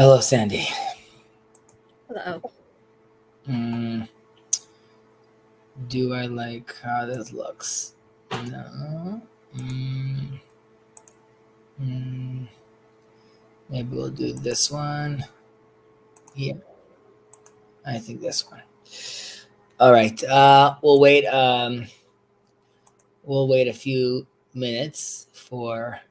Hello, Sandy. Hello. Do I like how this looks? No. Maybe we'll do this one. Yeah. I think this one. All right. We'll wait. We'll wait a few minutes for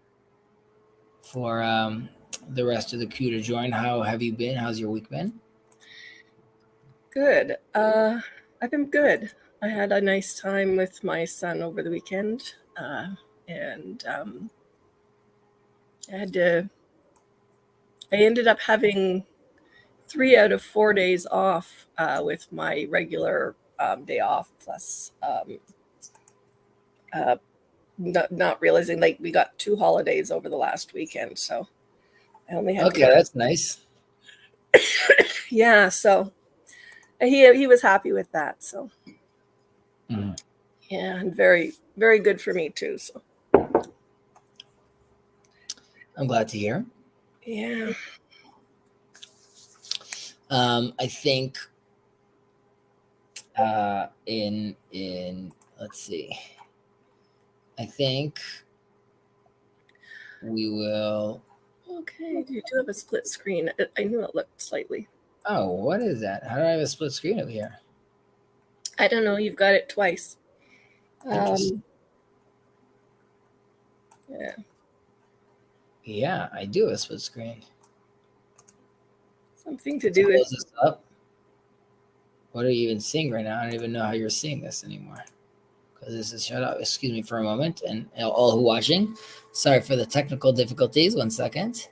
the rest of the crew to join. How have you been? How's your week been? Good. I've been good. I had a nice time with my son over the weekend, and I ended up having 3 out of 4 days off with my regular day off, plus not realizing like we got 2 holidays over the last weekend, so I only had Okay, that's nice. Yeah, so he was happy with that. So yeah, and very, very good for me too. So I'm glad to hear. Yeah. I think in let's see. I think we will. Okay, you do have a split screen. I knew it looked slightly. Oh, what is that? How do I have a split screen over here? I don't know. You've got it twice. Yeah. Yeah, I do have a split screen. Something to do with. Close this up. What are you even seeing right now? I don't even know how you're seeing this anymore. Because this is shut up. Excuse me for a moment, and all who are watching, sorry for the technical difficulties. 1 second.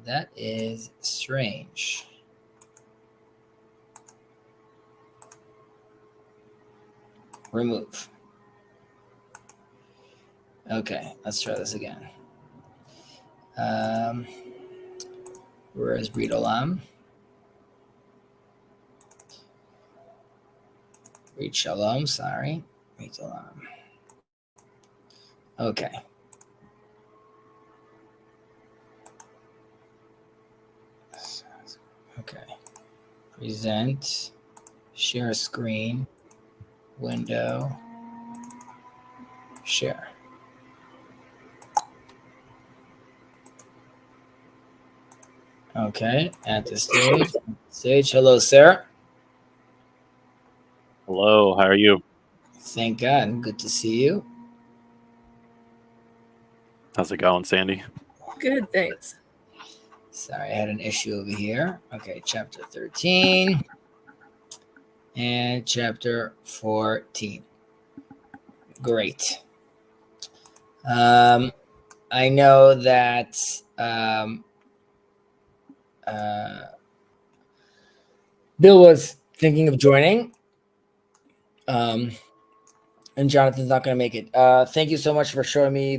That is strange. Remove. Okay, let's try this again. Where is Brit? Brit Shalom, sorry. Brit Shalom. Okay. Okay. Present. Share screen. Window. Share. Okay, at the stage. Hello, Sarah. Hello, how are you? Thank God. Good to see you. How's it going, Sandy? Good, thanks. Sorry, I had an issue over here. Okay, chapter 13 and chapter 14. Great. I know that Bill was thinking of joining, and Jonathan's not going to make it. Thank you so much for showing me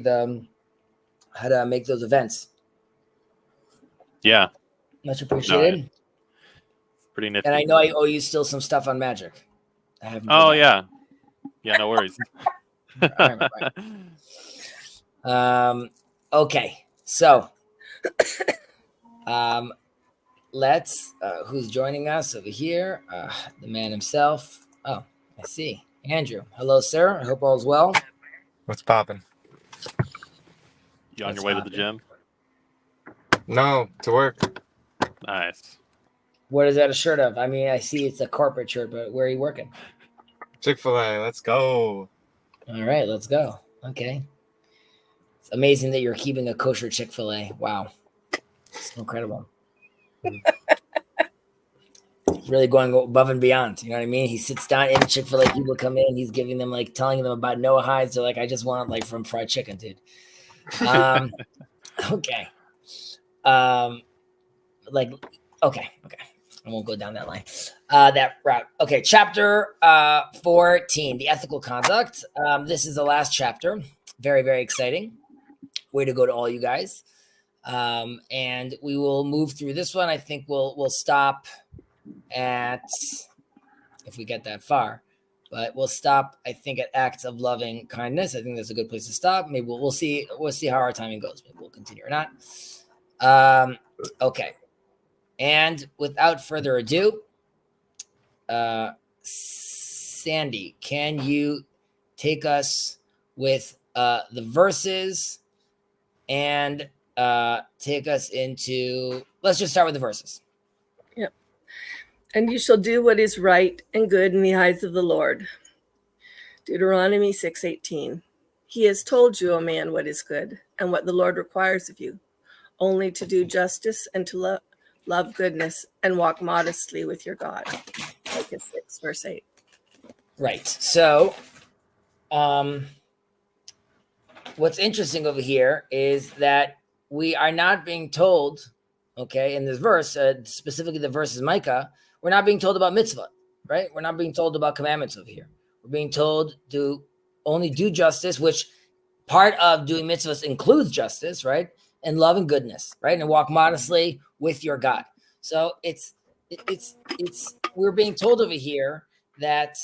how to make those events. Yeah. Much appreciated. No, pretty nifty. And I know I owe you still some stuff on Magic. I haven't. Oh, yeah. Yeah, no worries. Okay, so let's who's joining us over here? The man himself. Oh, I see. Andrew. Hello, sir. I hope all's well. What's popping? You on your way to the gym? No, to work. Nice. What is that a shirt of? I mean, I see it's a corporate shirt, but where are you working? Chick-fil-A, let's go. All right, let's go. Okay. It's amazing that you're keeping a kosher Chick-fil-A. Wow. It's incredible. Really going above and beyond. You know what I mean? He sits down in Chick-fil-A, people come in, he's giving them like telling them about Noahide. So like, I just want like from fried chicken, dude. Okay. Okay. I won't go down that line. That route. Okay, chapter 14, the ethical conduct. This is the last chapter. Very, very exciting. Way to go to all you guys. And we will move through this one. I think we'll stop at, if we get that far, but we'll stop, I think, at acts of loving kindness. I think that's a good place to stop. Maybe we'll see how our timing goes. Maybe we'll continue or not. Okay. And without further ado, Sandy, can you take us with the verses and take us into, let's just start with the verses. Yep. And you shall do what is right and good in the eyes of the Lord. Deuteronomy 6:18. He has told you, O man, what is good and what the Lord requires of you, only to do justice and to love goodness and walk modestly with your God. Micah 6, verse 8. Right. So, what's interesting over here is that we are not being told, okay, in this verse, specifically the verse is Micah, we're not being told about mitzvah, right? We're not being told about commandments over here. We're being told to only do justice, which part of doing mitzvahs includes justice, right? And love and goodness, right? And walk modestly with your God. So it's we're being told over here that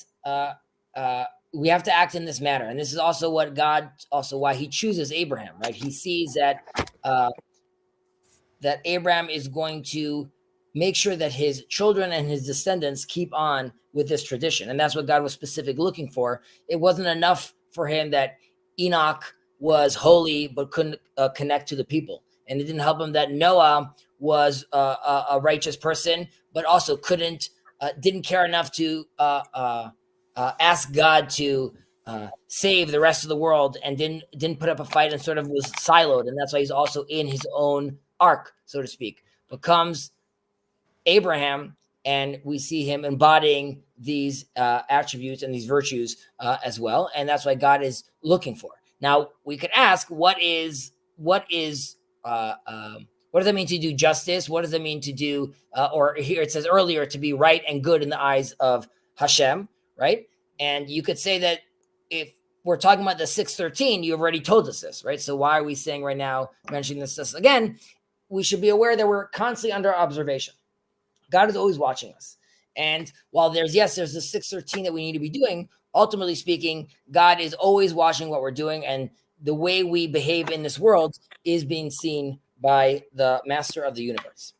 we have to act in this manner. And this is also what God, also why he chooses Abraham, right? He sees that that Abraham is going to make sure that his children and his descendants keep on with this tradition. And that's what God was specifically looking for. It wasn't enough for him that Enoch was holy but couldn't connect to the people. And it didn't help him that Noah was a righteous person, but also didn't care enough to ask God to save the rest of the world, and didn't put up a fight and sort of was siloed. And that's why he's also in his own ark, so to speak. Becomes Abraham, and we see him embodying these attributes and these virtues as well. And that's why God is looking for. Now we could ask, what does it mean to do justice? What does it mean to do, or here it says earlier, to be right and good in the eyes of Hashem, right? And you could say that if we're talking about the 613, you've already told us this, right? So why are we saying right now, mentioning this again? We should be aware that we're constantly under observation. God is always watching us. And while there's the 613 that we need to be doing, ultimately speaking, God is always watching what we're doing. And the way we behave in this world is being seen by the master of the universe.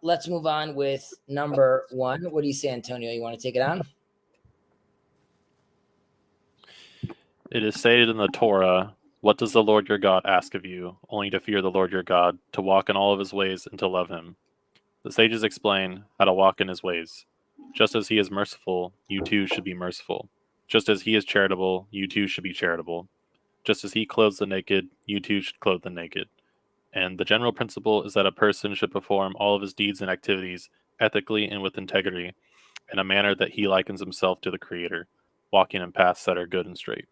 Let's move on with number 1. What do you say, Antonio? You want to take it on? It is stated in the Torah, "What does the Lord your God ask of you? Only to fear the Lord your God, to walk in all of his ways, and to love him." The sages explain how to walk in his ways. Just as he is merciful, you too should be merciful. Just as he is charitable, you too should be charitable. Just as he clothes the naked, you too should clothe the naked. And the general principle is that a person should perform all of his deeds and activities ethically and with integrity, in a manner that he likens himself to the Creator, walking in paths that are good and straight.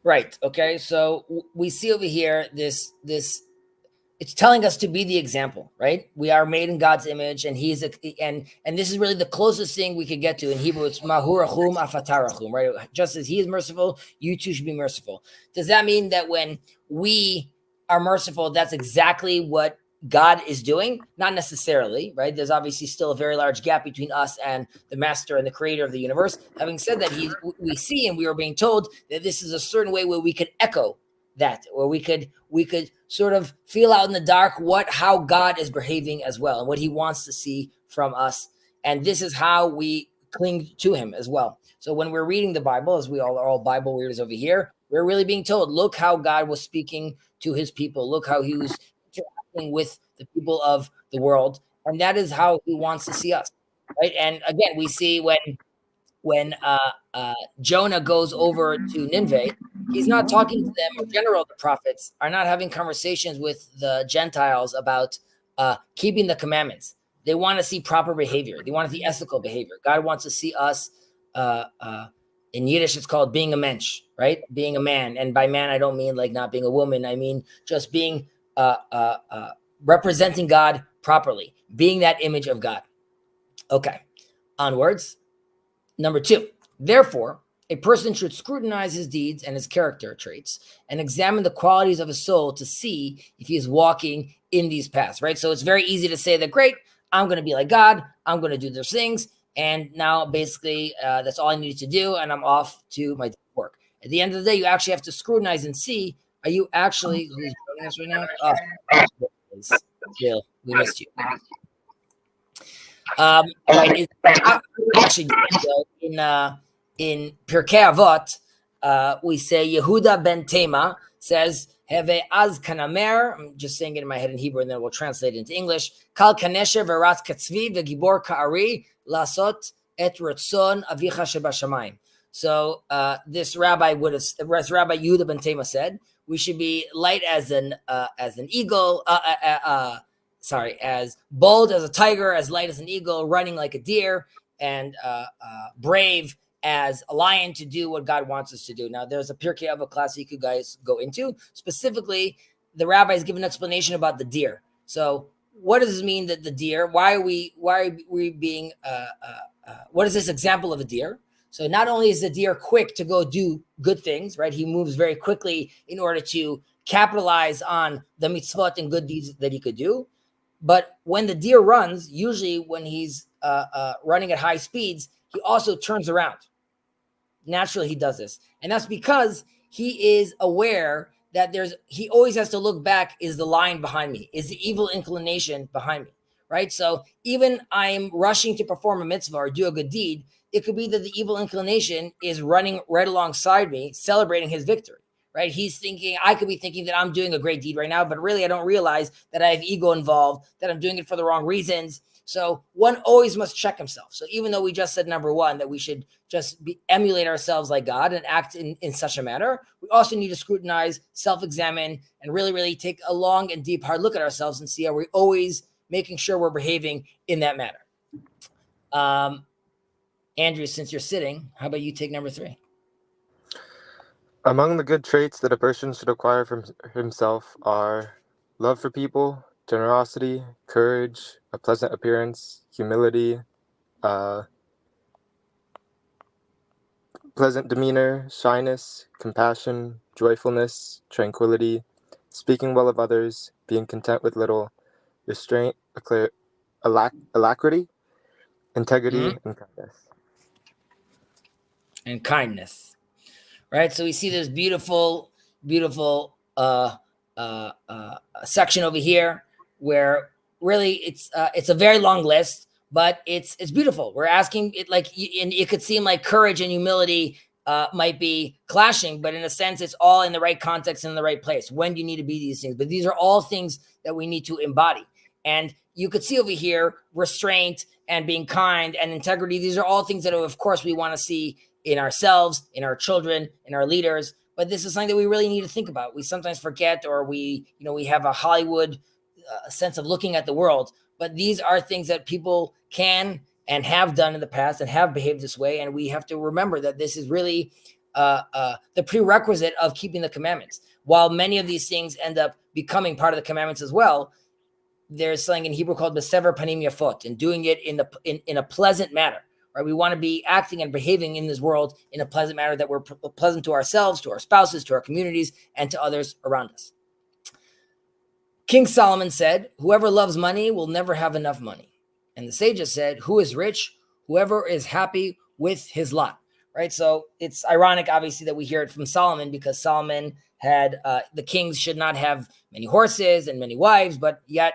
Right. Okay. So we see over here this it's telling us to be the example, right? We are made in God's image, and and this is really the closest thing we could get to. In Hebrew, it's mahurachum afatarachum, right? Just as he is merciful, you too should be merciful. Does that mean that when we are merciful, that's exactly what God is doing? Not necessarily, right? There's obviously still a very large gap between us and the master and the creator of the universe. Having said that, we see, and we are being told that this is a certain way where we could echo that, where we could sort of feel out in the dark how God is behaving as well, and what he wants to see from us. And this is how we cling to him as well. So when we're reading the Bible, as we all are all Bible readers over here, we're really being told, look how God was speaking to his people. Look how he was interacting with the people of the world. And that is how he wants to see us, right? And again, we see when Jonah goes over to Nineveh, he's not talking to them. In general, the prophets are not having conversations with the Gentiles about keeping the commandments. They want to see proper behavior. They want to see ethical behavior. God wants to see us. In Yiddish, it's called being a mensch, right? Being a man. And by man, I don't mean like not being a woman. I mean just being representing God properly, being that image of God. Okay, onwards. Number 2, therefore, a person should scrutinize his deeds and his character traits and examine the qualities of his soul to see if he is walking in these paths, right? So it's very easy to say that, great, I'm going to be like God. I'm going to do those things. And now basically that's all I needed to do. And I'm off to my work. At the end of the day, you actually have to scrutinize and see, are you actually, who's joining us right now? Oh, Bill, we missed you. Actually, in Pirkei Avot, we say Yehuda ben Tema says, "Have az kanamer." I'm just saying it in my head in Hebrew, and then we'll translate it into English. Kal kanesher v'ratz katzvi v'gibor ka'ari lasot et ratzon avicha shebashamayim. So this Rabbi Yehuda ben Tema said, we should be light as an eagle. As bold as a tiger, as light as an eagle, running like a deer, and brave as a lion to do what God wants us to do. Now, there's a Pirkei Avot class you could guys go into. Specifically, the rabbis give an explanation about the deer. So, what does this mean that the deer? Why are we being? What is this example of a deer? So, not only is the deer quick to go do good things, right? He moves very quickly in order to capitalize on the mitzvot and good deeds that he could do. But when the deer runs, usually when he's running at high speeds, he also turns around. Naturally, he does this. And that's because he is aware that he always has to look back. Is the lion behind me? Is the evil inclination behind me? Right? So even I'm rushing to perform a mitzvah or do a good deed, it could be that the evil inclination is running right alongside me, celebrating his victory. Right? I could be thinking that I'm doing a great deed right now, but really I don't realize that I have ego involved, that I'm doing it for the wrong reasons. So one always must check himself. So even though we just said number one, that we should just emulate ourselves like God and act in such a manner, we also need to scrutinize, self-examine, and really, really take a long and deep, hard look at ourselves and see, are we always making sure we're behaving in that manner? Andrew, since you're sitting, how about you take number 3? Among the good traits that a person should acquire from himself are love for people, generosity, courage, a pleasant appearance, humility, pleasant demeanor, shyness, compassion, joyfulness, tranquility, speaking well of others, being content with little, restraint, alacrity, integrity, and kindness. Right, so we see this beautiful section over here where really it's a very long list, but it's beautiful. We're asking it, like, and it could seem like courage and humility might be clashing, but in a sense, it's all in the right context and in the right place. When do you need to be these things? But these are all things that we need to embody. And you could see over here restraint and being kind and integrity. These are all things that, of course, we want to see in ourselves, in our children, in our leaders. But this is something that we really need to think about. We sometimes forget, or we have a Hollywood sense of looking at the world. But these are things that people can and have done in the past and have behaved this way. And we have to remember that this is really the prerequisite of keeping the commandments. While many of these things end up becoming part of the commandments as well, there's something in Hebrew called besever panim yafot, and doing it in a pleasant manner. Right? We want to be acting and behaving in this world in a pleasant manner, that we're pleasant to ourselves, to our spouses, to our communities, and to others around us. King Solomon said, "Whoever loves money will never have enough money." And the sages said, "Who is rich? Whoever is happy with his lot." Right? So it's ironic, obviously, that we hear it from Solomon, because Solomon had the kings should not have many horses and many wives, but yet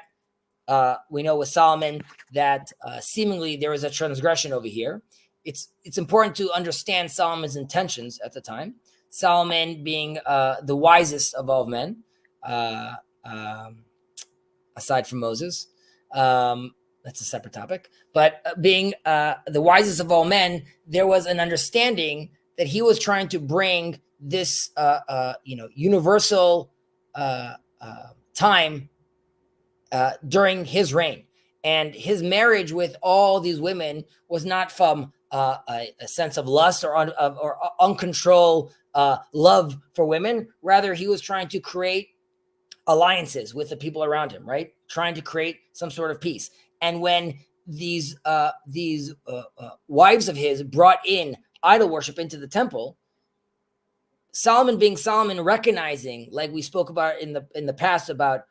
we know with Solomon that seemingly there was a transgression over here. It's important to understand Solomon's intentions at the time. Solomon being the wisest of all men, aside from Moses. That's a separate topic. But being the wisest of all men, there was an understanding that he was trying to bring this universal time during his reign. And his marriage with all these women was not from a sense of lust or uncontrolled love for women. Rather, he was trying to create alliances with the people around him, right? Trying to create some sort of peace. And when these wives of his brought in idol worship into the temple, Solomon, being Solomon, recognizing, like we spoke about in the past about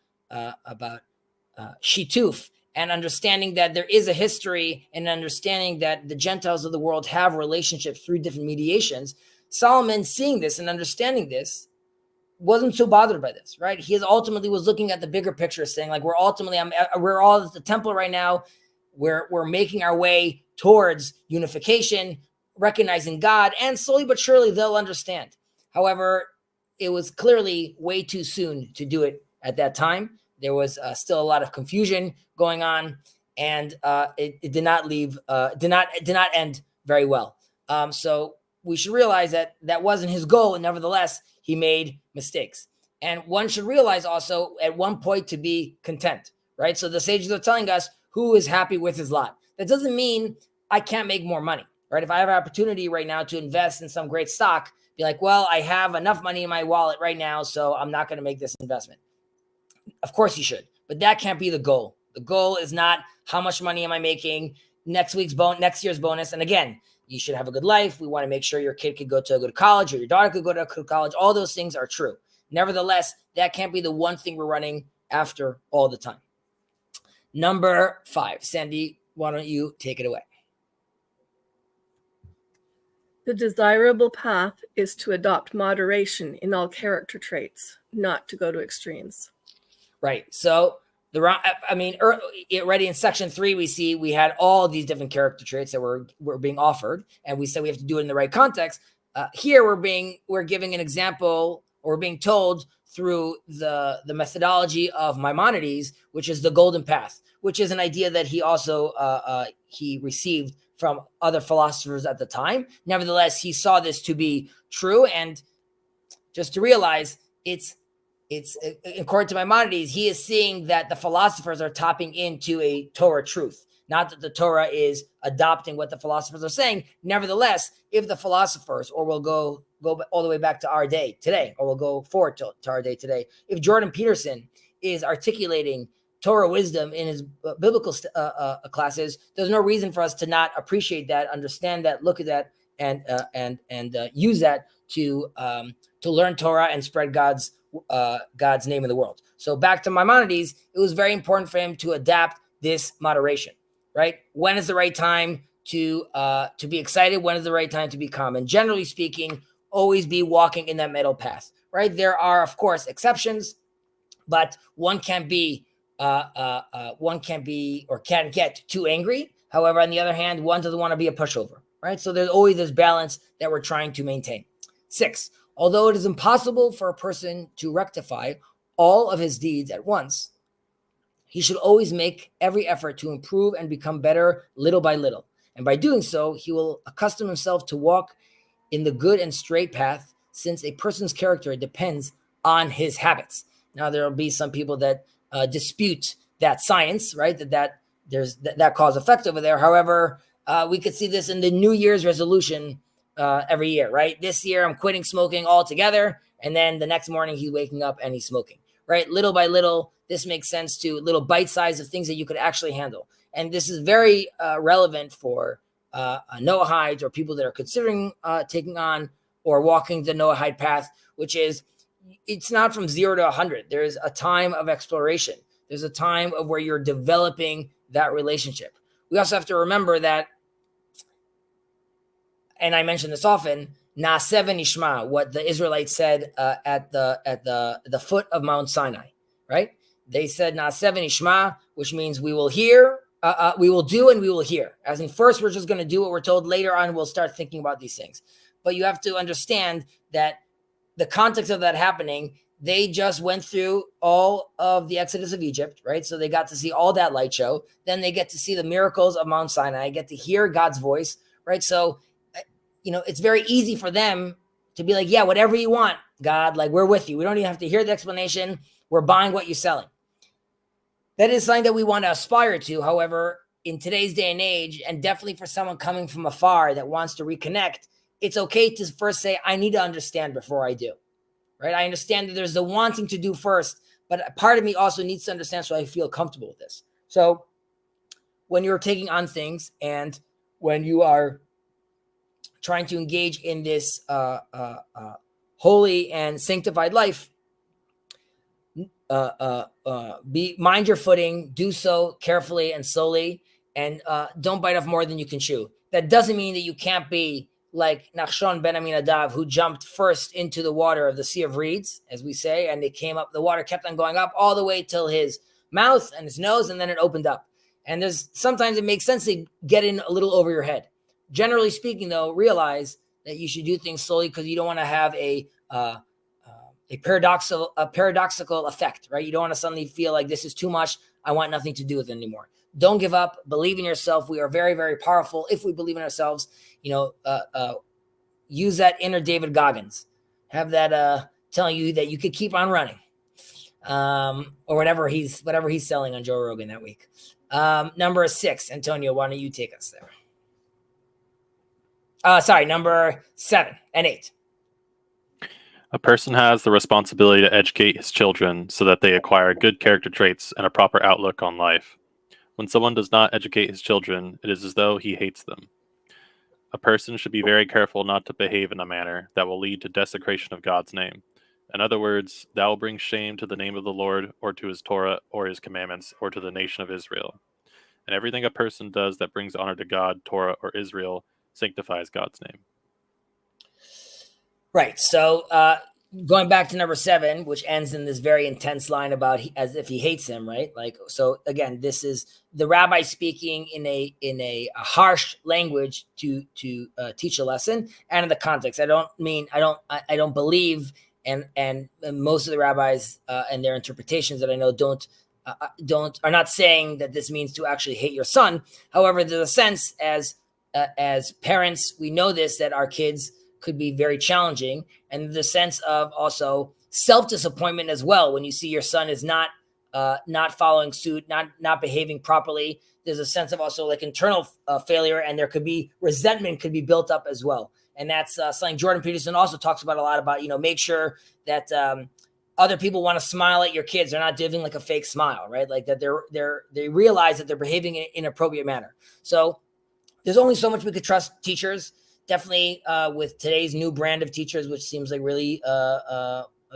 Shituf, and understanding that there is a history, and understanding that the Gentiles of the world have relationships through different mediations. Solomon, seeing this and understanding this, wasn't so bothered by this, right? He ultimately was looking at the bigger picture, saying like, we're all at the temple right now. We're making our way towards unification, recognizing God, and slowly but surely they'll understand. However, it was clearly way too soon to do it at that time. There was still a lot of confusion going on, and it did not end very well. So we should realize that wasn't his goal, and nevertheless, he made mistakes. And one should realize also at one point to be content, right? So the sages are telling us who is happy with his lot. That doesn't mean I can't make more money, right? If I have an opportunity right now to invest in some great stock, be like, well, I have enough money in my wallet right now, so I'm not going to make this investment. Of course you should, but that can't be the goal. The goal is not how much money am I making, next year's bonus. And again, you should have a good life. We want to make sure your kid could go to a good college or your daughter could go to a good college. All those things are true. Nevertheless, that can't be the one thing we're running after all the time. Number 5, Sandy, why don't you take it away? The desirable path is to adopt moderation in all character traits, not to go to extremes. Right. So already in section 3, we had all these different character traits that were being offered, and we said we have to do it in the right context. Here we're giving an example, or being told through the methodology of Maimonides, which is the golden path, which is an idea that he also he received from other philosophers at the time. Nevertheless, he saw this to be true, and just to realize it's according to Maimonides, he is seeing that the philosophers are tapping into a Torah truth, not that the Torah is adopting what the philosophers are saying. Nevertheless, if the philosophers, or we'll go all the way back to our day today, or we'll go forward to our day today, if Jordan Peterson is articulating Torah wisdom in his biblical classes, there's no reason for us to not appreciate that, understand that, look at that, and use that to learn Torah and spread God's name in the world. So back to Maimonides, it was very important for him to adapt this moderation, right? When is the right time to be excited? When is the right time to be calm? And generally speaking, always be walking in that middle path, right? There are, of course, exceptions, but one can't get too angry. However, on the other hand, one doesn't want to be a pushover, right? So there's always this balance that we're trying to maintain. 6, although it is impossible for a person to rectify all of his deeds at once, he should always make every effort to improve and become better little by little. And by doing so, he will accustom himself to walk in the good and straight path, since a person's character depends on his habits. Now, there will be some people that dispute that science, right? That there's that cause effect over there. However, we could see this in the New Year's resolution every year, right? This year, I'm quitting smoking altogether. And then the next morning, he's waking up and he's smoking, right? Little by little, this makes sense to little bite size of things that you could actually handle. And this is very relevant for Noahides or people that are considering taking on or walking the Noahide path, which is, it's not from 0 to 100. There's a time of exploration. There's a time of where you're developing that relationship. We also have to remember that, and I mention this often, Naaseh v'nishma, what the Israelites said at the foot of Mount Sinai, right? They said Naaseh v'nishma, which means we will hear, we will do, and we will hear. As in, first we're just going to do what we're told. Later on, we'll start thinking about these things. But you have to understand that the context of that happening, they just went through all of the Exodus of Egypt, right? So they got to see all that light show. Then they get to see the miracles of Mount Sinai, get to hear God's voice, right? So, it's very easy for them to be like, yeah, whatever you want, God, like, we're with you. We don't even have to hear the explanation. We're buying what you're selling. That is something that we want to aspire to. However, in today's day and age, and definitely for someone coming from afar that wants to reconnect, it's okay to first say, I need to understand before I do, right? I understand that there's the wanting to do first, but a part of me also needs to understand so I feel comfortable with this. So when you're taking on things and when you are trying to engage in this holy and sanctified life, mind your footing, do so carefully and slowly, and don't bite off more than you can chew. That doesn't mean that you can't be like Nachshon ben Aminadav, who jumped first into the water of the Sea of Reeds, as we say, and it came up, the water kept on going up all the way till his mouth and his nose, and then it opened up. And sometimes it makes sense to get in a little over your head. Generally speaking, though, realize that you should do things slowly, because you don't want to have a paradoxical effect, right? You don't want to suddenly feel like this is too much. I want nothing to do with it anymore. Don't give up. Believe in yourself. We are very, very powerful if we believe in ourselves. Use that inner David Goggins. Have that telling you that you could keep on running, or whatever he's selling on Joe Rogan that week. Number 6, Antonio, why don't you take us there? Number 7 and 8. A person has the responsibility to educate his children so that they acquire good character traits and a proper outlook on life. When someone does not educate his children, it is as though he hates them. A person should be very careful not to behave in a manner that will lead to desecration of God's name. In other words, that will bring shame to the name of the Lord, or to his Torah, or his commandments, or to the nation of Israel. And everything a person does that brings honor to God, Torah, or Israel sanctifies God's name. Right. So going back to number 7, which ends in this very intense line about as if he hates him, right? Like, so again, this is the rabbi speaking in a harsh language to teach a lesson, and in the context. I don't believe, and most of the rabbis and their interpretations that I know are not saying that this means to actually hate your son. However, there's a sense as parents, we know this, that our kids could be very challenging, and the sense of also self-disappointment as well. When you see your son is not following suit, not behaving properly, there's a sense of also like internal failure, and there could be resentment could be built up as well. And that's something Jordan Peterson also talks about a lot about, make sure that other people want to smile at your kids. They're not giving like a fake smile, right? Like that they realize that they're behaving in an inappropriate manner. So there's only so much we could trust teachers. Definitely with today's new brand of teachers, which seems like really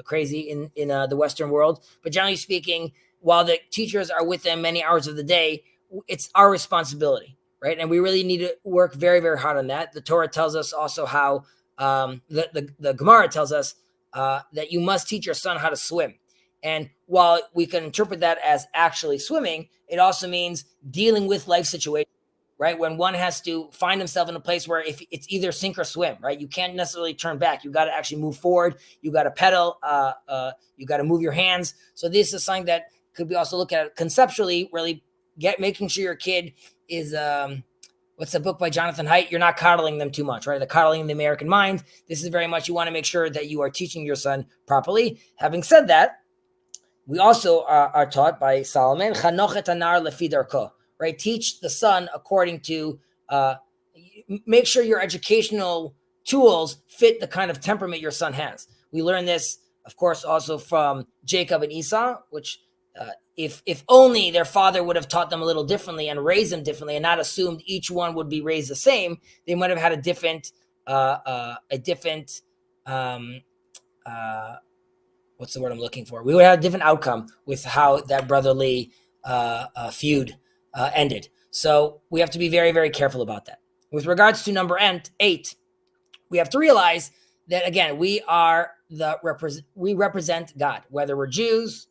crazy in the Western world. But generally speaking, while the teachers are with them many hours of the day, it's our responsibility, right? And we really need to work very, very hard on that. The Torah tells us also how the Gemara tells us that you must teach your son how to swim. And while we can interpret that as actually swimming, it also means dealing with life situations. Right? When one has to find himself in a place where if it's either sink or swim, right? You can't necessarily turn back. You got to actually move forward. You got to pedal. You got to move your hands. So this is something that could be also looked at conceptually, really making sure your kid is, what's the book by Jonathan Haidt? You're not coddling them too much, right? The coddling in the American mind. This is very much, you want to make sure that you are teaching your son properly. Having said that, we also are taught by Solomon, Chanoch et hanar lefi darko. Right, teach the son according to, make sure your educational tools fit the kind of temperament your son has. We learn this, of course, also from Jacob and Esau, which if only their father would have taught them a little differently and raised them differently and not assumed each one would be raised the same, they might have had a different what's the word I'm looking for? We would have a different outcome with how that brotherly feud ended. So we have to be very, very careful about that. With regards to number 8, we have to realize that, again, we represent God, whether we're Jews,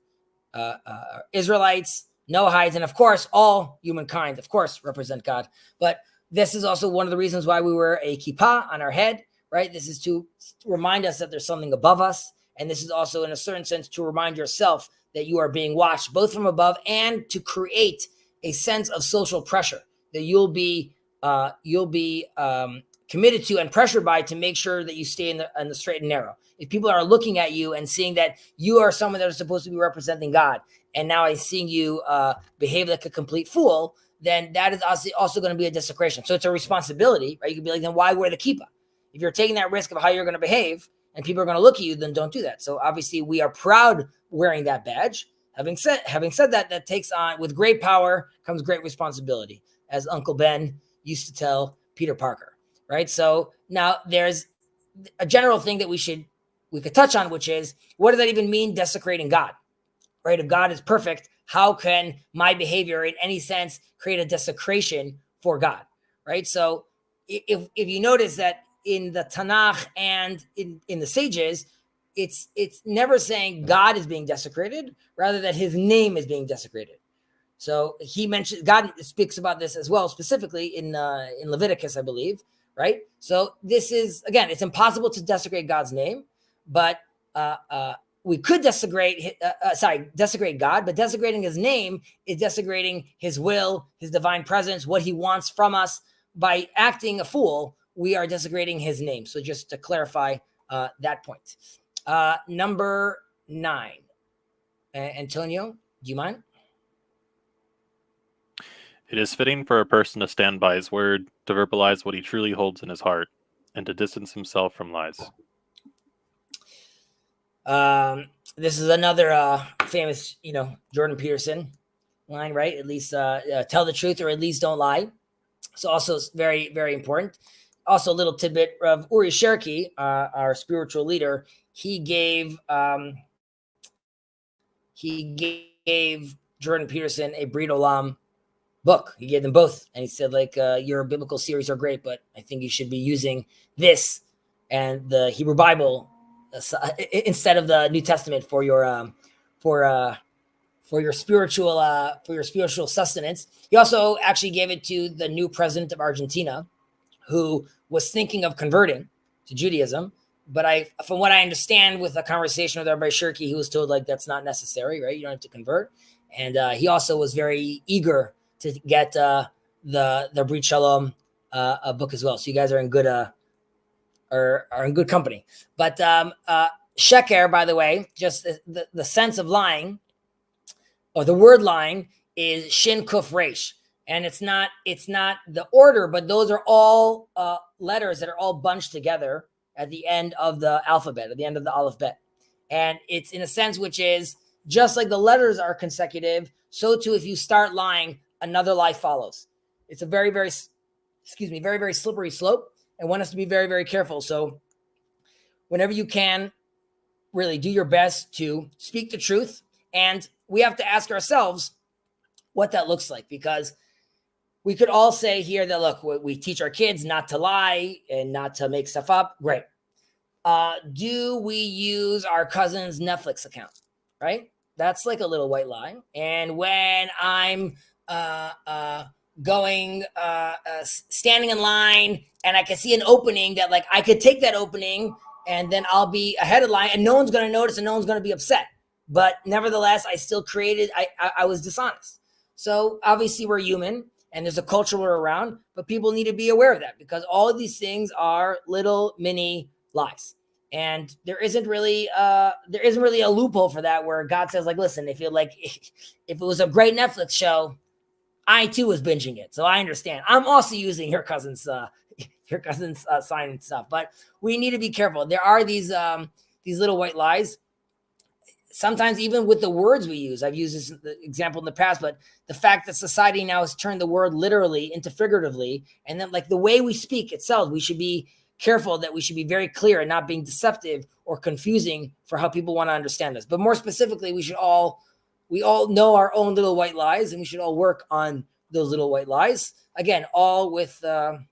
Israelites, Noahides, and of course, all humankind, of course, represent God. But this is also one of the reasons why we wear a kippah on our head, right? This is to remind us that there's something above us. And this is also, in a certain sense, to remind yourself that you are being watched both from above, and to create a sense of social pressure that you'll be committed to and pressured by, to make sure that you stay in the straight and narrow. If people are looking at you and seeing that you are someone that is supposed to be representing God, and now I'm seeing you behave like a complete fool, then that is also going to be a desecration. So it's a responsibility, right? You can be like, then why wear the kippah? If you're taking that risk of how you're going to behave and people are going to look at you, then don't do that. So obviously we are proud wearing that badge. Having said that, that takes on, with great power comes great responsibility, as Uncle Ben used to tell Peter Parker, right? So now there's a general thing that we could touch on, which is, what does that even mean, desecrating God, right? If God is perfect, how can my behavior in any sense create a desecration for God, right? So if you notice that in the Tanakh and in the sages, it's never saying God is being desecrated, rather that his name is being desecrated. So he mentioned, God speaks about this as well, specifically in Leviticus, I believe, right? So this is, again, it's impossible to desecrate God's name, but we could desecrate God, but desecrating his name is desecrating his will, his divine presence, what he wants from us. By acting a fool, we are desecrating his name. So just to clarify that point. Number 9. Antonio, do you mind? It is fitting for a person to stand by his word, to verbalize what he truly holds in his heart, and to distance himself from lies. This is another famous, Jordan Peterson line, right? At least tell the truth, or at least don't lie. So also very, very important. Also a little tidbit of Uri Sherki, our spiritual leader. He gave Jordan Peterson a Brit Olam book. He gave them both, and he said, your biblical series are great, but I think you should be using this and the Hebrew Bible instead of the New Testament for your spiritual sustenance. He also actually gave it to the new president of Argentina, who was thinking of converting to Judaism. But from what I understand, with a conversation with Rabbi Shirky, he was told that's not necessary, right? You don't have to convert. And he also was very eager to get the Brit Shalom book as well. So you guys are in good are in good company. But sheker, by the way, just the sense of lying, or the word lying, is shin kuf resh. And it's not the order, but those are all letters that are all bunched together at the end of the alphabet, at the end of the aleph bet. And it's in a sense which is just like the letters are consecutive, so too if you start lying, another lie follows. It's a very, very, very, very slippery slope, and one has to be very, very careful. So whenever you can, really do your best to speak the truth. And we have to ask ourselves what that looks like, because we could all say here that, look, we teach our kids not to lie and not to make stuff up. Great. Do we use our cousin's Netflix account? Right? That's like a little white lie. And when I'm standing in line and I can see an opening that I could take that opening and then I'll be ahead of line and no one's going to notice and no one's going to be upset. But nevertheless, I still I was dishonest. So obviously we're human and there's a culture we're around, but people need to be aware of that, because all of these things are little mini lies. And there isn't really a loophole for that, where God says, listen, if it was a great Netflix show, I too was binging it. So I understand. I'm also using your cousin's sign and stuff, but we need to be careful. There are these little white lies. Sometimes even with the words we use. I've used this example in the past, but the fact that society now has turned the word literally into figuratively, and then the way we speak itself, we should be careful that we should be very clear and not being deceptive or confusing for how people want to understand us. But more specifically, we all know our own little white lies, and we should all work on those little white lies. Again, all within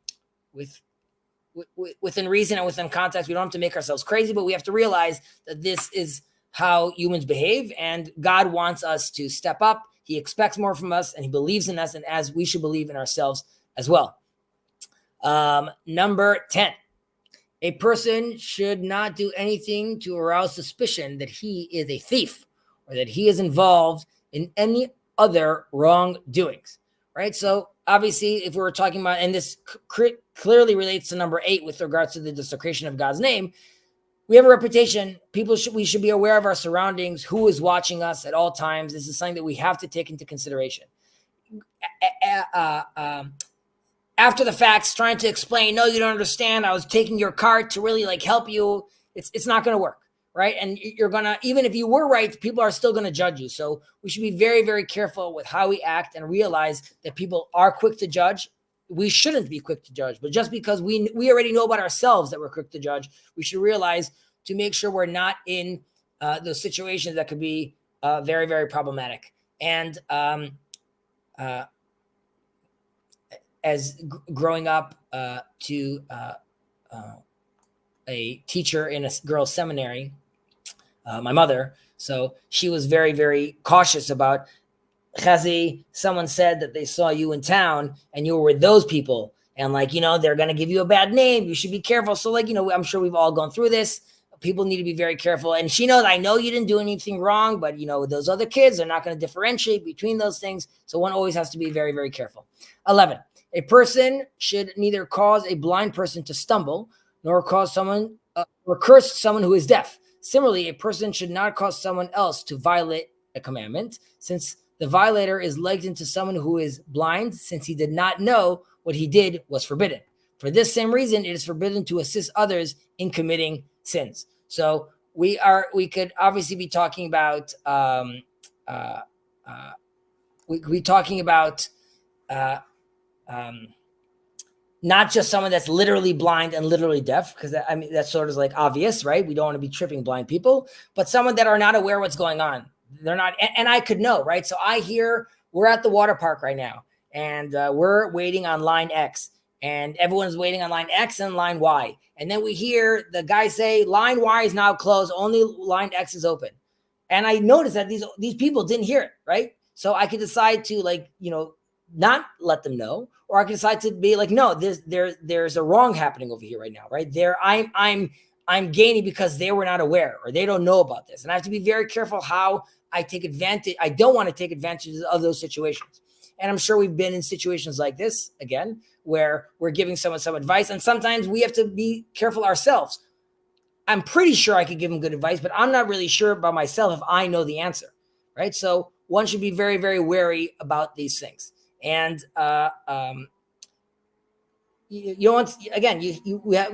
reason and within context. We don't have to make ourselves crazy, but we have to realize that this is how humans behave, and God wants us to step up. He expects more from us, and he believes in us, and as we should believe in ourselves as well. Number 10, a person should not do anything to arouse suspicion that he is a thief or that he is involved in any other wrongdoings, right? So obviously, if we're talking about, and this clearly relates to number 8 with regards to the desecration of God's name, we have a reputation. We should be aware of our surroundings, who is watching us at all times. This is something that we have to take into consideration. After the facts, trying to explain, no, you don't understand, I was taking your cart to really help you. It's not going to work, right? And you're going to, even if you were right, people are still going to judge you. So we should be very, very careful with how we act, and realize that people are quick to judge. We shouldn't be quick to judge, but just because we already know about ourselves that we're quick to judge, we should realize to make sure we're not in those situations that could be very, very problematic. And as growing up to a teacher in a girls' seminary, my mother. So she was very, very cautious about, Chazi, someone said that they saw you in town and you were with those people. And like, they're going to give you a bad name. You should be careful. So like, I'm sure we've all gone through this. People need to be very careful. And she knows, I know you didn't do anything wrong, but those other kids are not going to differentiate between those things. So one always has to be very, very careful. 11, a person should neither cause a blind person to stumble, nor cause someone or curse someone who is deaf. Similarly, a person should not cause someone else to violate a commandment, since the violator is likened to someone who is blind, since he did not know what he did was forbidden. For this same reason, it is forbidden to assist others in committing sins. So we could obviously be talking about not just someone that's literally blind and literally deaf, because that's sort of like obvious, right? We don't want to be tripping blind people, but someone that are not aware what's going on. They're not, and I could know, right? So I hear we're at the water park right now, and we're waiting on line X, and everyone's waiting on line X and line Y. And then we hear the guy say, line Y is now closed, only line X is open. And I noticed that these people didn't hear it, right? So I could decide to not let them know, or I could decide to be like, no, there's a wrong happening over here right now, right? I'm gaining because they were not aware or they don't know about this. And I have to be very careful how I take advantage. I don't want to take advantage of those situations. And I'm sure we've been in situations like this, again, where we're giving someone some advice. And sometimes we have to be careful ourselves. I'm pretty sure I could give them good advice, but I'm not really sure by myself if I know the answer, right? So one should be very, very wary about these things. And we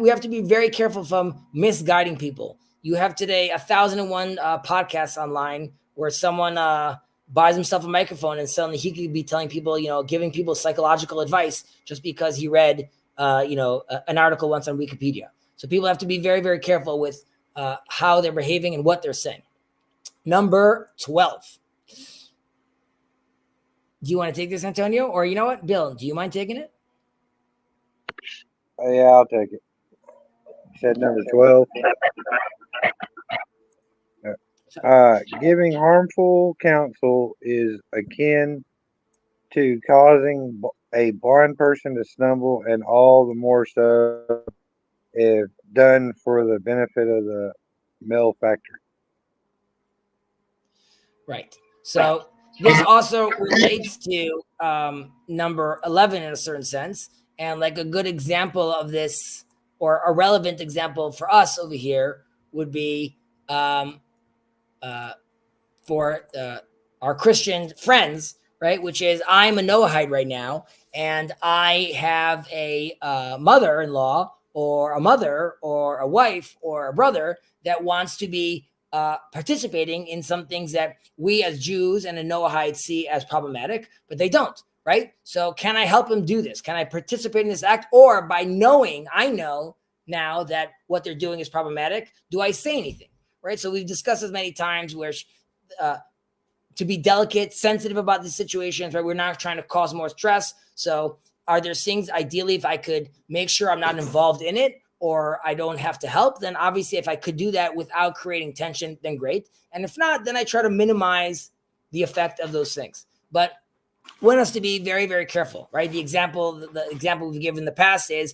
have to be very careful from misguiding people. You have today 1,001 podcasts online where someone buys himself a microphone and suddenly he could be telling people, giving people psychological advice just because he read, an article once on Wikipedia. So people have to be very, very careful with how they're behaving and what they're saying. Number 12. Do you want to take this, Antonio? Or you know what, Bill, do you mind taking it? Yeah, I'll take it. You said number 12. Giving harmful counsel is akin to causing a blind person to stumble, and all the more so if done for the benefit of the malefactor. Right. So this also relates to number 11 in a certain sense. And like a good example of this, or a relevant example for us over here, would be for our Christian friends, right? Which is, I'm a Noahide right now, and I have a mother-in-law or a mother or a wife or a brother that wants to be participating in some things that we as Jews and a Noahide see as problematic, but they don't, right? So can I help him do this? Can I participate in this act? Or by knowing, I know now that what they're doing is problematic, do I say anything, right? So we've discussed this many times where to be delicate, sensitive about these situations, right? We're not trying to cause more stress. So are there things, ideally, if I could make sure I'm not involved in it, or I don't have to help, then obviously if I could do that without creating tension, then great. And if not, then I try to minimize the effect of those things. But one has to be very, very careful, right? The example we've given in the past is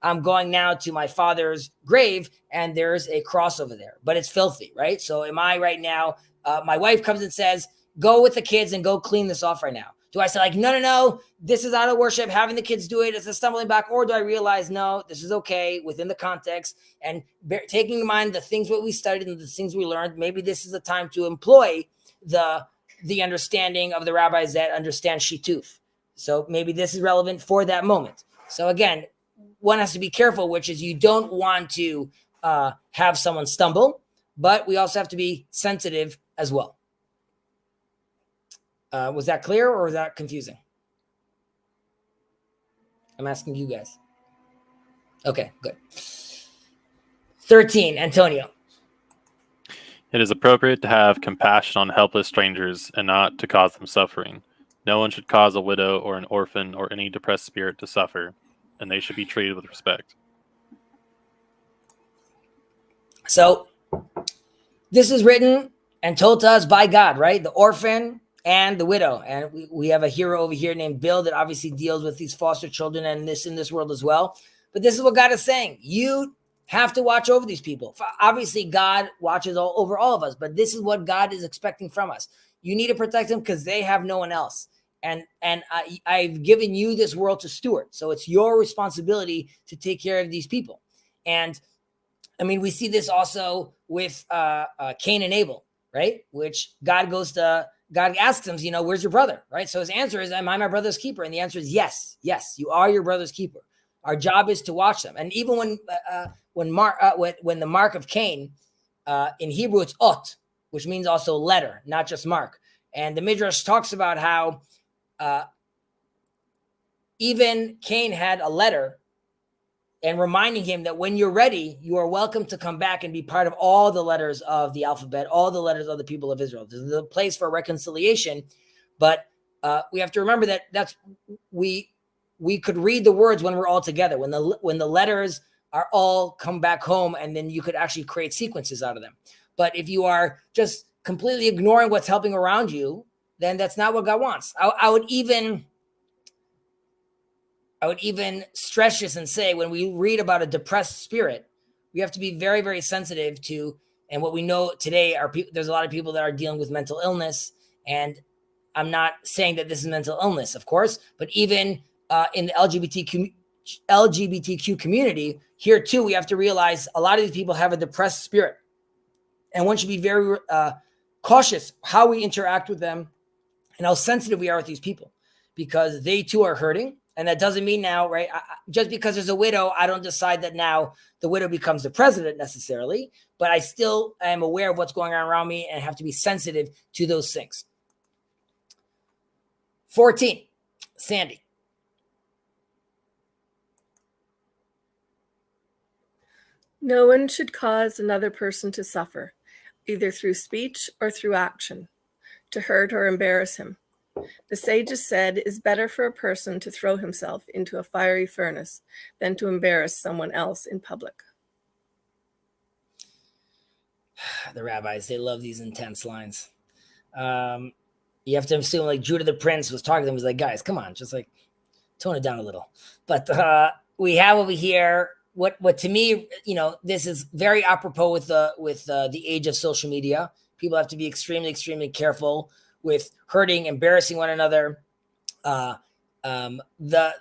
I'm going now to my father's grave and there's a cross over there, but it's filthy, right? So am I right now, my wife comes and says, go with the kids and go clean this off right now. Do I say like, no, this is out of worship, having the kids do it, it's a stumbling block? Or do I realize, no, this is okay within the context, and taking in mind the things that we studied and the things we learned, maybe this is the time to employ the understanding of the rabbis that understand shituf. So maybe this is relevant for that moment. So again, one has to be careful, which is you don't want to have someone stumble, but we also have to be sensitive as well. Was that clear or was that confusing? I'm asking you guys. Okay, good. 13, Antonio. It is appropriate to have compassion on helpless strangers and not to cause them suffering. No one should cause a widow or an orphan or any depressed spirit to suffer, and they should be treated with respect. So this is written and told to us by God, right? The orphan and the widow. And we have a hero over here named Bill that obviously deals with these foster children and this in this world as well. But this is what God is saying. You have to watch over these people. Obviously, God watches over all of us, but this is what God is expecting from us. You need to protect them because they have no one else. And I've given you this world to steward. So it's your responsibility to take care of these people. And I mean, we see this also with Cain and Abel, right? Which God asks him, where's your brother, right? So his answer is, am I my brother's keeper? And the answer is yes, you are your brother's keeper. Our job is to watch them. And even when the mark of Cain, in Hebrew, it's ot, which means also letter, not just mark. And the Midrash talks about how even Cain had a letter, and reminding him that when you're ready, you are welcome to come back and be part of all the letters of the alphabet, all the letters of the people of Israel. This is a place for reconciliation, but we have to remember that we could read the words when we're all together, when the letters are all come back home, and then you could actually create sequences out of them. But if you are just completely ignoring what's helping around you, then that's not what God wants. I would even stretch this and say, when we read about a depressed spirit, we have to be very, very sensitive to, and what we know today there's a lot of people that are dealing with mental illness. And I'm not saying that this is mental illness, of course, but even in the LGBTQ community, here too, we have to realize a lot of these people have a depressed spirit. And one should be very cautious how we interact with them and how sensitive we are with these people, because they too are hurting. And that doesn't mean now, right? Just because there's a widow, I don't decide that now the widow becomes the president necessarily, but I still am aware of what's going on around me and have to be sensitive to those things. 14, Sandy. No one should cause another person to suffer, either through speech or through action, to hurt or embarrass him. The sages said, "It's better for a person to throw himself into a fiery furnace than to embarrass someone else in public." The rabbis, they love these intense lines. You have to assume like Judah the Prince was talking to them. He was like, guys, come on, just like tone it down a little. But we have over here what to me, this is very apropos with the age of social media. People have to be extremely, extremely careful with hurting, embarrassing one another. The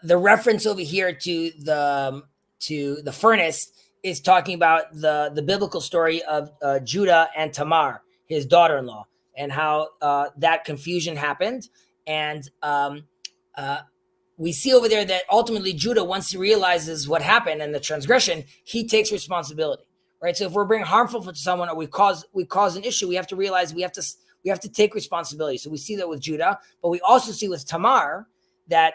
reference over here to the furnace is talking about the biblical story of Judah and Tamar, his daughter-in-law, and how that confusion happened. And we see over there that ultimately Judah, once he realizes what happened and the transgression, he takes responsibility, right? So if we're being harmful to someone or we cause an issue, we have to realize we have to take responsibility. So we see that with Judah, but we also see with Tamar that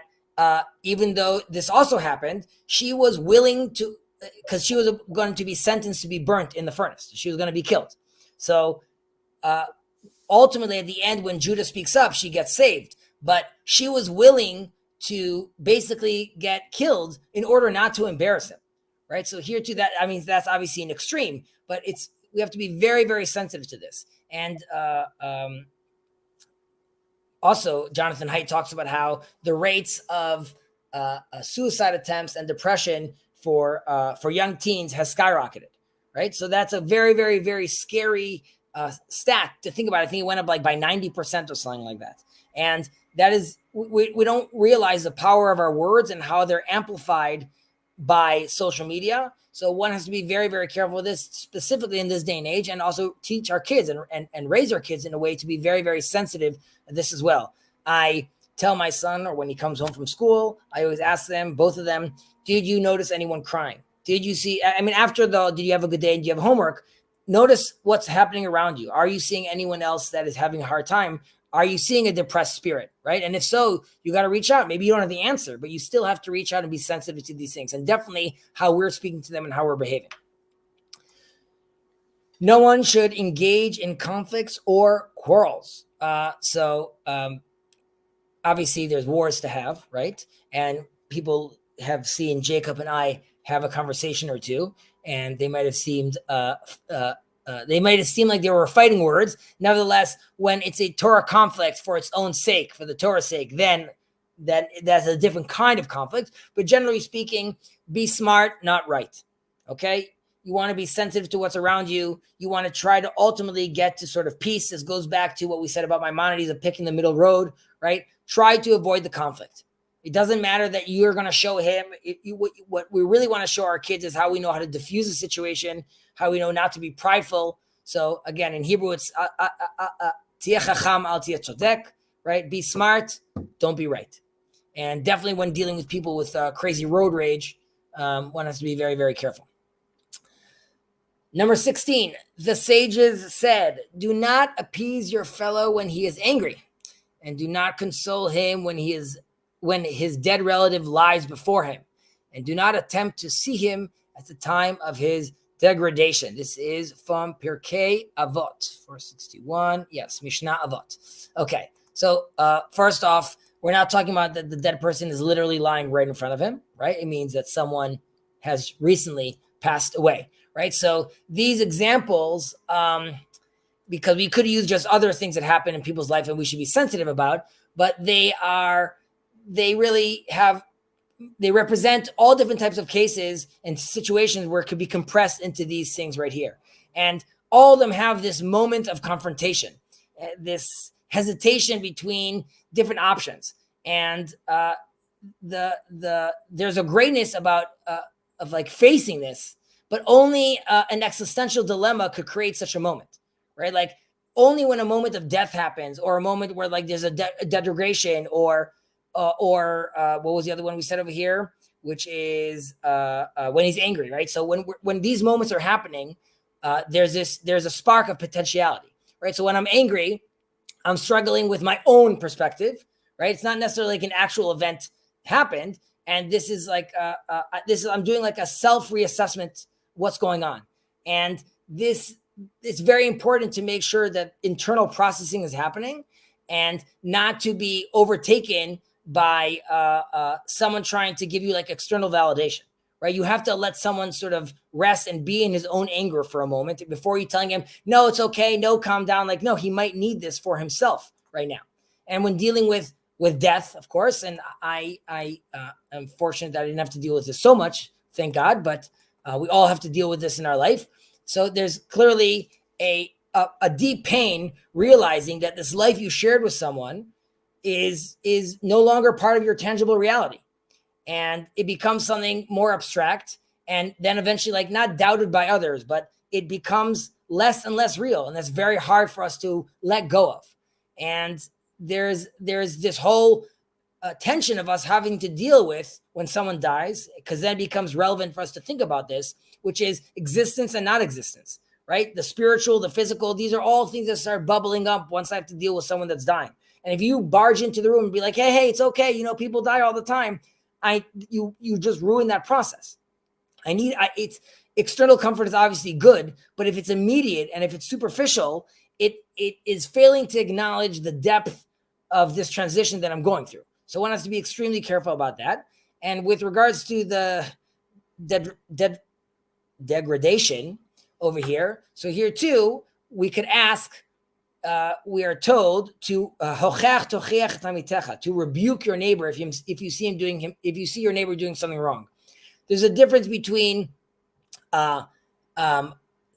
even though this also happened, she was willing to, because she was going to be sentenced to be burnt in the furnace. She was going to be killed. So ultimately, at the end, when Judah speaks up, she gets saved. But she was willing to basically get killed in order not to embarrass him, right? So here too, that's obviously an extreme, but we have to be very, very sensitive to this. And also, Jonathan Haidt talks about how the rates of suicide attempts and depression for young teens has skyrocketed, right? So that's a very, very, very scary stat to think about. I think it went up like by 90% or something like that. And that is, we don't realize the power of our words and how they're amplified by social media. So one has to be very, very careful with this, specifically in this day and age, and also teach our kids and raise our kids in a way to be very, very sensitive to this as well. I tell my son, or when he comes home from school, I always ask them, both of them, did you notice anyone crying? Did you see, after did you have a good day and do you have homework? Notice what's happening around you. Are you seeing anyone else that is having a hard time? Are you seeing a depressed spirit, right? And if so, you got to reach out. Maybe you don't have the answer, but you still have to reach out and be sensitive to these things, and definitely how we're speaking to them and how we're behaving. No one should engage in conflicts or quarrels. Obviously, there's wars to have, right? And people have seen Jacob and I have a conversation or two. and they might have seemed like they were fighting words. Nevertheless, when it's a Torah conflict for its own sake, for the Torah's sake, then that's a different kind of conflict. But generally speaking, be smart, not right. Okay? You want to be sensitive to what's around you. You want to try to ultimately get to sort of peace. This goes back to what we said about Maimonides of picking the middle road, right? Try to avoid the conflict. It doesn't matter that you're going to show him. What we really want to show our kids is how we know how to diffuse a situation, how we know not to be prideful. So again, in Hebrew, it's tiyeh chacham al tiyeh tzodek, right? Be smart, don't be right. And definitely when dealing with people with crazy road rage, one has to be very, very careful. Number 16, the sages said, do not appease your fellow when he is angry, and do not console him when his dead relative lies before him, and do not attempt to see him at the time of his degradation. This is from Pirkei Avot, 461. Yes, Mishnah Avot. Okay, so first off, we're not talking about that the dead person is literally lying right in front of him, right? It means that someone has recently passed away, right? So these examples, because we could use just other things that happen in people's life and we should be sensitive about, but they represent all different types of cases and situations where it could be compressed into these things right here. And all of them have this moment of confrontation, this hesitation between different options. And there's a greatness about of like facing this, but only an existential dilemma could create such a moment, right? Like only when a moment of death happens, or a moment where like there's a degradation, or what was the other one we said over here, which is when he's angry, right? So when these moments are happening, there's a spark of potentiality, right? So when I'm angry, I'm struggling with my own perspective, right? It's not necessarily like an actual event happened, and this is like I'm doing like a self reassessment what's going on, and it's very important to make sure that internal processing is happening, and not to be overtaken by someone trying to give you like external validation, right? You have to let someone sort of rest and be in his own anger for a moment before you telling him, no, it's okay, no, calm down. Like, no, he might need this for himself right now. And when dealing with death, of course, and I am fortunate that I didn't have to deal with this so much, thank God, but we all have to deal with this in our life. So there's clearly a deep pain realizing that this life you shared with someone is no longer part of your tangible reality, and it becomes something more abstract, and then eventually like not doubted by others, but it becomes less and less real, and that's very hard for us to let go of. And there's this whole tension of us having to deal with when someone dies, because then it becomes relevant for us to think about this, which is existence and not existence, right? The spiritual, the physical, these are all things that start bubbling up once I have to deal with someone that's dying. And if you barge into the room and be like, hey, it's okay, people die all the time, you just ruin that process. It's external comfort is obviously good, but if it's immediate and if it's superficial, it is failing to acknowledge the depth of this transition that I'm going through. So one has to be extremely careful about that. And with regards to the degradation over here, so here too, we could ask, we are told to to rebuke your neighbor if you see your neighbor doing something wrong. There's a difference between to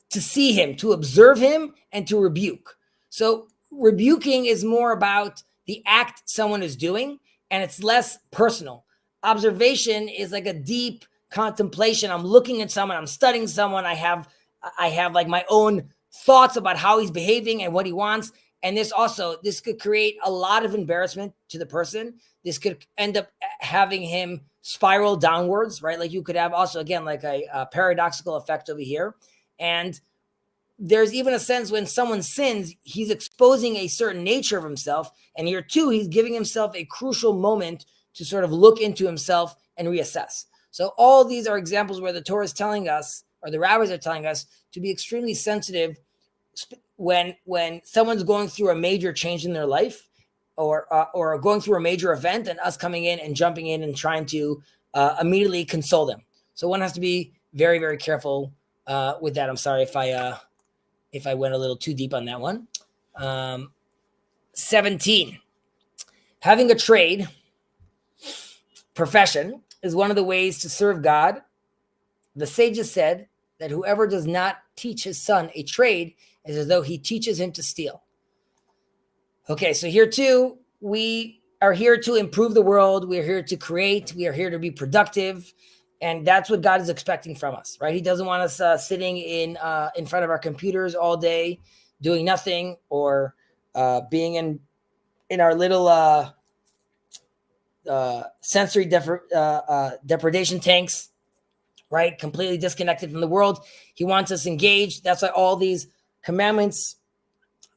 see him, to observe him, and to rebuke. So rebuking is more about the act someone is doing, and it's less personal. Observation is like a deep contemplation. I'm looking at someone, I'm studying someone, I have like my own thoughts about how he's behaving and what he wants. And this could create a lot of embarrassment to the person. This could end up having him spiral downwards, right? Like you could have also, again, like a paradoxical effect over here. And there's even a sense when someone sins, he's exposing a certain nature of himself. And here too, he's giving himself a crucial moment to sort of look into himself and reassess. So all these are examples where the Torah is telling us, or the rabbis are telling us, to be extremely sensitive when someone's going through a major change in their life, or going through a major event, and us coming in and jumping in and trying to immediately console them. So one has to be very, very careful with that. I'm sorry if I went a little too deep on that one. 17. Having a trade profession is one of the ways to serve God. The sages said that whoever does not teach his son a trade is as though he teaches him to steal. Okay, so here too, we are here to improve the world. We are here to create. We are here to be productive. And that's what God is expecting from us, right? He doesn't want us sitting in front of our computers all day doing nothing, or being in our little sensory depredation tanks, right? Completely disconnected from the world. He wants us engaged. That's why all these commandments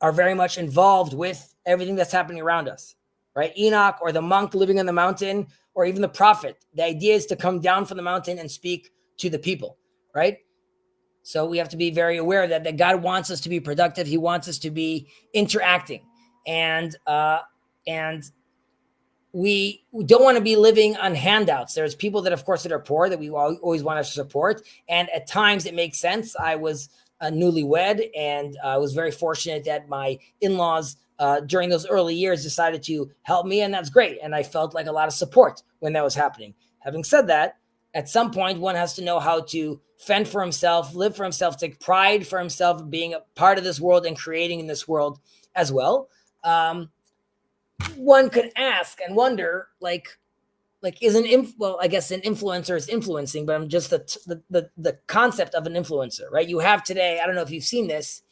are very much involved with everything that's happening around us, right? Enoch, or the monk living on the mountain, or even the prophet. The idea is to come down from the mountain and speak to the people, right? So we have to be very aware that God wants us to be productive. He wants us to be interacting. And we don't want to be living on handouts. There's people that, of course, that are poor that we always want to support. And at times it makes sense. I was newlywed, and I was very fortunate that my in-laws during those early years decided to help me, and that's great. And I felt like a lot of support when that was happening. Having said that, at some point, one has to know how to fend for himself, live for himself, take pride for himself, being a part of this world and creating in this world as well. One could ask and wonder, I guess an influencer is influencing, but I'm just the concept of an influencer, right? You have today, I don't know if you've seen this,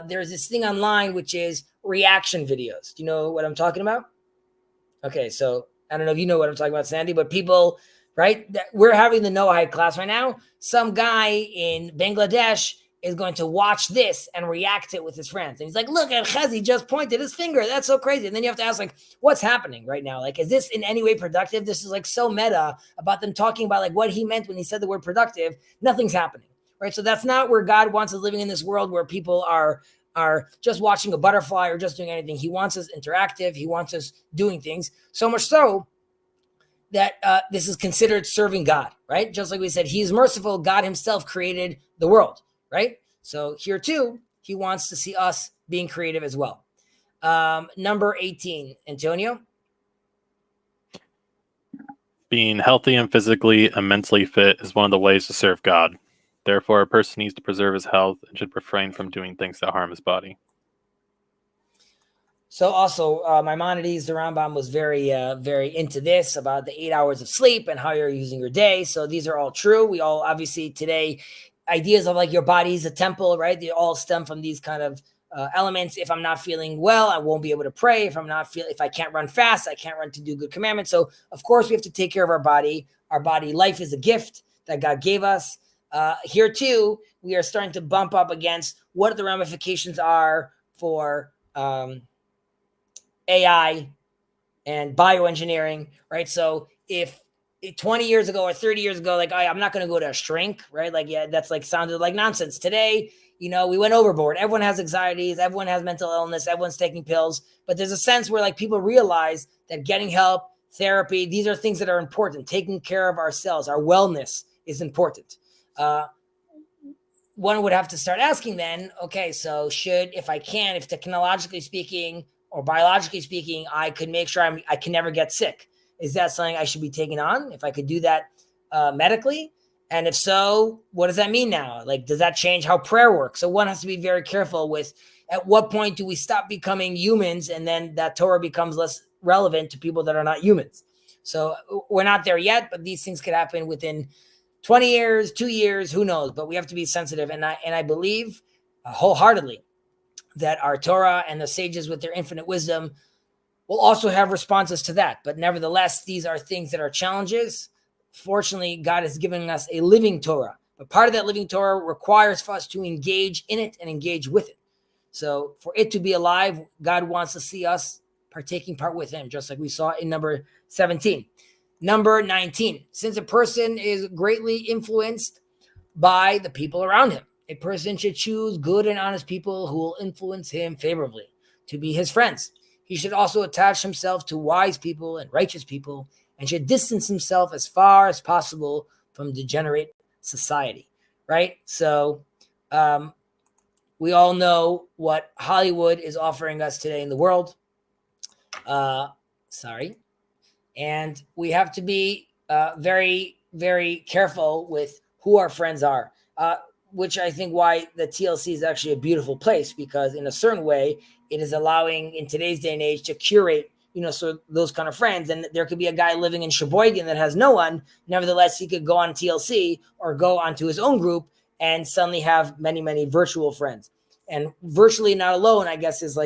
there's this thing online, which is reaction videos. Do you know what I'm talking about? Okay, so I don't know if you know what I'm talking about, Sandy, but people, right? We're having the Noahide class right now. Some guy in Bangladesh is going to watch this and react to it with his friends. And he's like, look at Chazi just pointed his finger. That's so crazy. And then you have to ask, what's happening right now? Is this in any way productive? This is so meta about them talking about what he meant when he said the word productive. Nothing's happening, right? So that's not where God wants us living, in this world where people are just watching a butterfly or just doing anything. He wants us interactive. He wants us doing things, so much so that this is considered serving God, right? Just like we said, he is merciful. God himself created the world, right? So here too, he wants to see us being creative as well. Number 18, Antonio. Being healthy and physically and mentally fit is one of the ways to serve God. Therefore, a person needs to preserve his health and should refrain from doing things that harm his body. So also, Maimonides, the Rambam, was very, very into this, about the 8 hours of sleep and how you're using your day. So these are all true. We all, obviously, today, ideas of your body is a temple, right? They all stem from these kind of elements. If I'm not feeling well, I won't be able to pray. If I can't run fast, I can't run to do good commandments. So of course we have to take care of our body. Our body, life is a gift that God gave us. Here too, we are starting to bump up against what the ramifications are for AI and bioengineering, right? So if 20 years ago or 30 years ago, I'm not going to go to a shrink, right? That's sounded like nonsense. Today, we went overboard. Everyone has anxieties. Everyone has mental illness. Everyone's taking pills. But there's a sense where people realize that getting help, therapy, these are things that are important. Taking care of ourselves, our wellness is important. One would have to start asking then, okay, so if technologically speaking or biologically speaking, I could make sure I can never get sick, is that something I should be taking on? If I could do that medically? And if so, what does that mean now? Does that change how prayer works? So one has to be very careful with, at what point do we stop becoming humans and then that Torah becomes less relevant to people that are not humans? So we're not there yet, but these things could happen within 20 years, 2 years, who knows? But we have to be sensitive. And I believe wholeheartedly that our Torah and the sages with their infinite wisdom will also have responses to that. But nevertheless, these are things that are challenges. Fortunately, God has given us a living Torah. But part of that living Torah requires for us to engage in it and engage with it. So for it to be alive, God wants to see us taking part with him, just like we saw in number 17. Number 19, since a person is greatly influenced by the people around him, a person should choose good and honest people who will influence him favorably to be his friends. He should also attach himself to wise people and righteous people and should distance himself as far as possible from degenerate society, right? So we all know what Hollywood is offering us today in the world. And we have to be very, very careful with who our friends are, which I think why the TLC is actually a beautiful place, because in a certain way, it is allowing in today's day and age to curate, so those kind of friends. And there could be a guy living in Sheboygan that has no one. Nevertheless, he could go on TLC or go onto his own group and suddenly have many, many virtual friends. And virtually not alone, I guess, is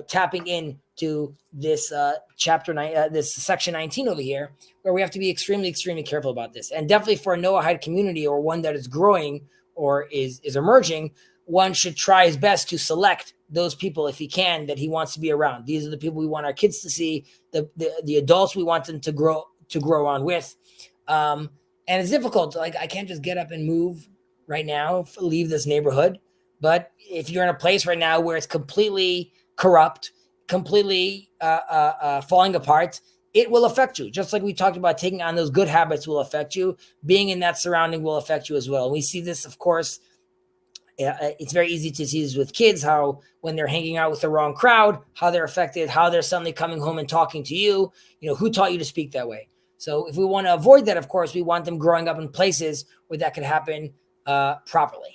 tapping into this chapter 9, this section 19 over here, where we have to be extremely, extremely careful about this. And definitely for a Noahide community, or one that is growing or is emerging, one should try his best to select those people, if he can, that he wants to be around. These are the people we want our kids to see, the adults we want them to grow on with. And it's difficult. Like, I can't just get up and move right now, leave this neighborhood. But if you're in a place right now where it's completely corrupt, completely falling apart, it will affect you. Just like we talked about, taking on those good habits will affect you. Being in that surrounding will affect you as well. And we see this, of course, it's very easy to see this with kids, how when they're hanging out with the wrong crowd, how they're affected, how they're suddenly coming home and talking to you. Who taught you to speak that way? So if we want to avoid that, of course, we want them growing up in places where that could happen properly.